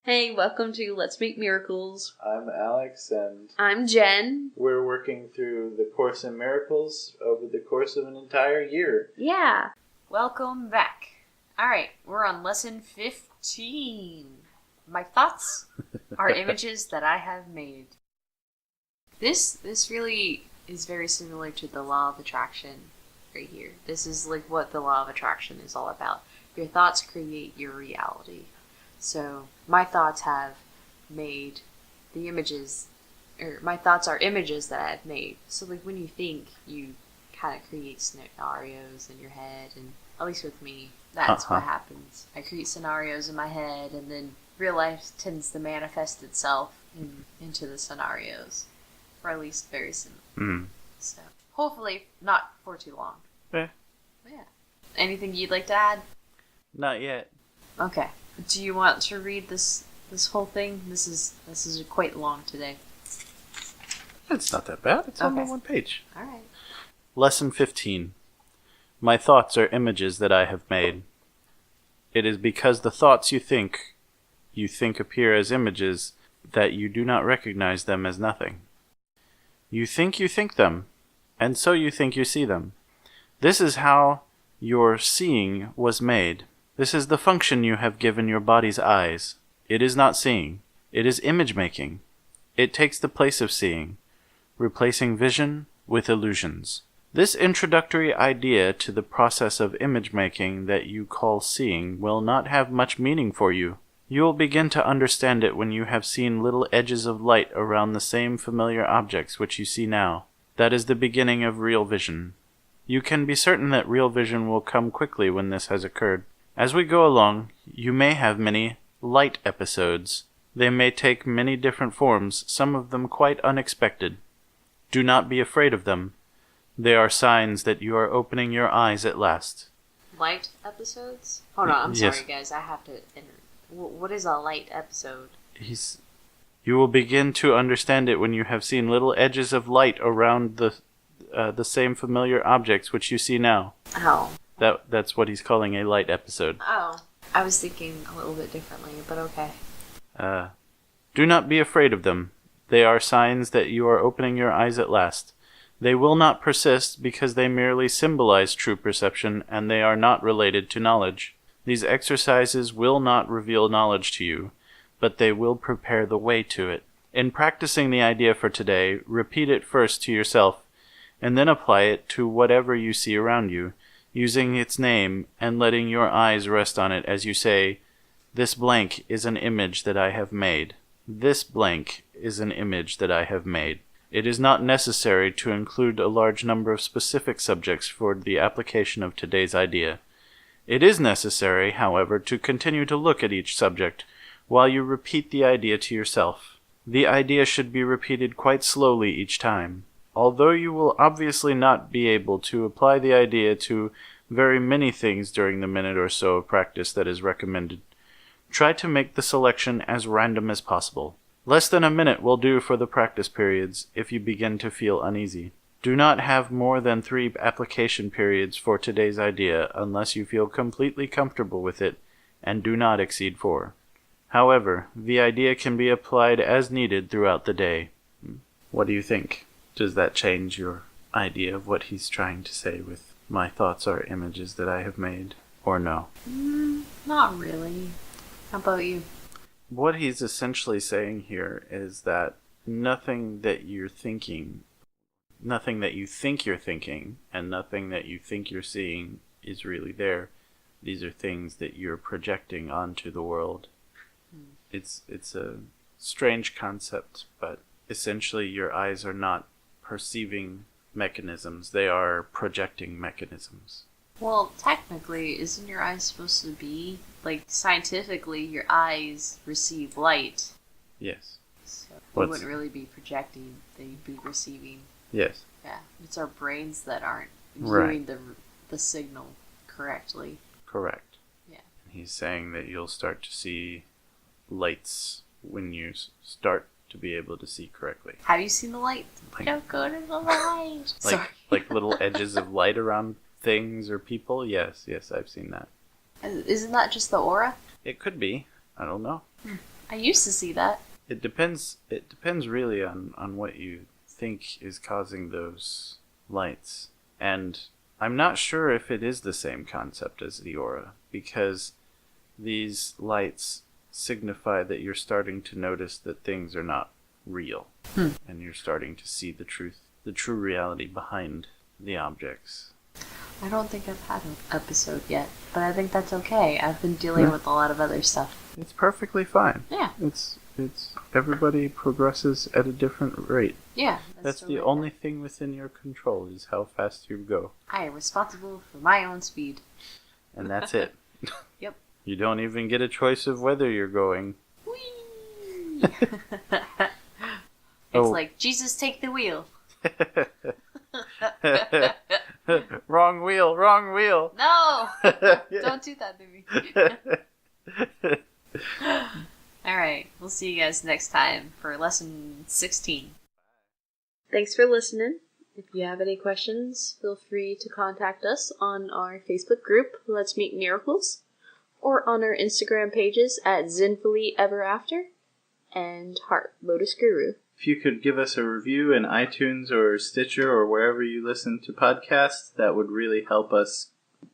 Hey, welcome to Let's Make Miracles. I'm Alex, and I'm Jen. we're working through the Course in Miracles over the course of an entire year. Yeah. Welcome back. Alright, we're on lesson 15. My thoughts are images that I have made. This really is very similar to the law of attraction right here. This is like what the law of attraction is all about. Your thoughts create your reality. So my thoughts have made the images, or my thoughts are images that I've made. So like when you think, you kind of create scenarios in your head, and at least with me, that's what happens. I create scenarios in my head, and then real life tends to manifest itself into the scenarios, or at least very similar. So hopefully not for too long. Yeah. Anything you'd like to add? Not yet. Okay. Do you want to read this whole thing? This is quite long today. It's not that bad. It's only Okay. one page. All right. Lesson 15. My thoughts are images that I have made. It is because the thoughts you think appear as images that you do not recognize them as nothing. You think them, and so you think you see them. This is how your seeing was made. This is the function you have given your body's eyes. It is not seeing. It is image-making. It takes the place of seeing, replacing vision with illusions. This introductory idea to the process of image-making that you call seeing will not have much meaning for you. You will begin to understand it when you have seen little edges of light around the same familiar objects which you see now. That is the beginning of real vision. You can be certain that real vision will come quickly when this has occurred. As we go along, you may have many light episodes. They may take many different forms, some of them quite unexpected. Do not be afraid of them. They are signs that you are opening your eyes at last. Light episodes? Hold on, I'm Yes. sorry, guys. I have to enter. What is a light episode? You will begin to understand it when you have seen little edges of light around the same familiar objects which you see now. Oh. That's what he's calling a light episode. Oh. I was thinking a little bit differently, but okay. Do not be afraid of them. They are signs that you are opening your eyes at last. They will not persist because they merely symbolize true perception, and they are not related to knowledge. These exercises will not reveal knowledge to you, but they will prepare the way to it. In practicing the idea for today, repeat it first to yourself, and then apply it to whatever you see around you, using its name and letting your eyes rest on it as you say, "This blank is an image that I have made. This blank is an image that I have made." It is not necessary to include a large number of specific subjects for the application of today's idea. It is necessary, however, to continue to look at each subject while you repeat the idea to yourself. The idea should be repeated quite slowly each time. Although you will obviously not be able to apply the idea to very many things during the minute or so of practice that is recommended, try to make the selection as random as possible. Less than a minute will do for the practice periods if you begin to feel uneasy. Do not have more than 3 application periods for today's idea unless you feel completely comfortable with it, and do not exceed 4. However, the idea can be applied as needed throughout the day. What do you think? Does that change your idea of what he's trying to say with "my thoughts are images that I have made," or no? Not really. How about you? What he's essentially saying here is that nothing that you're thinking, nothing that you think you're thinking, and nothing that you think you're seeing is really there. These are things that you're projecting onto the world. It's a strange concept, but essentially your eyes are not perceiving mechanisms. They are projecting mechanisms. Well, technically, isn't your eyes supposed to be, like, scientifically, your eyes receive light. Yes. So they wouldn't really be projecting, they'd be receiving. Yes. Yeah, it's our brains that aren't Right. viewing the signal correctly. Correct. Yeah. He's saying that you'll start to see lights when you start to be able to see correctly. Have you seen the light? Don't go to the light. Sorry. Like little edges of light around things or people? Yes, I've seen that. Isn't that just the aura? It could be. I don't know. I used to see that. It depends really on what you think is causing those lights. And I'm not sure if it is the same concept as the aura, because these lights signify that you're starting to notice that things are not real. And you're starting to see the true reality behind the objects. I don't think I've had an episode yet, but I think that's okay. I've been dealing with a lot of other stuff. It's perfectly fine. Yeah. It's everybody progresses at a different rate. Yeah. That's totally the only thing within your control is how fast you go. I am responsible for my own speed. And that's it. Yep. You don't even get a choice of whether you're going. Whee! It's like, Jesus, take the wheel. Wrong wheel, wrong wheel. No! Don't do that to me. Alright, we'll see you guys next time for lesson 16. Thanks for listening. If you have any questions, feel free to contact us on our Facebook group, Let's Meet Miracles, or on our Instagram pages at Zinfully Ever After and Heart Lotus Guru. If you could give us a review in iTunes or Stitcher or wherever you listen to podcasts, that would really help us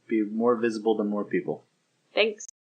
be more visible to more people. Thanks.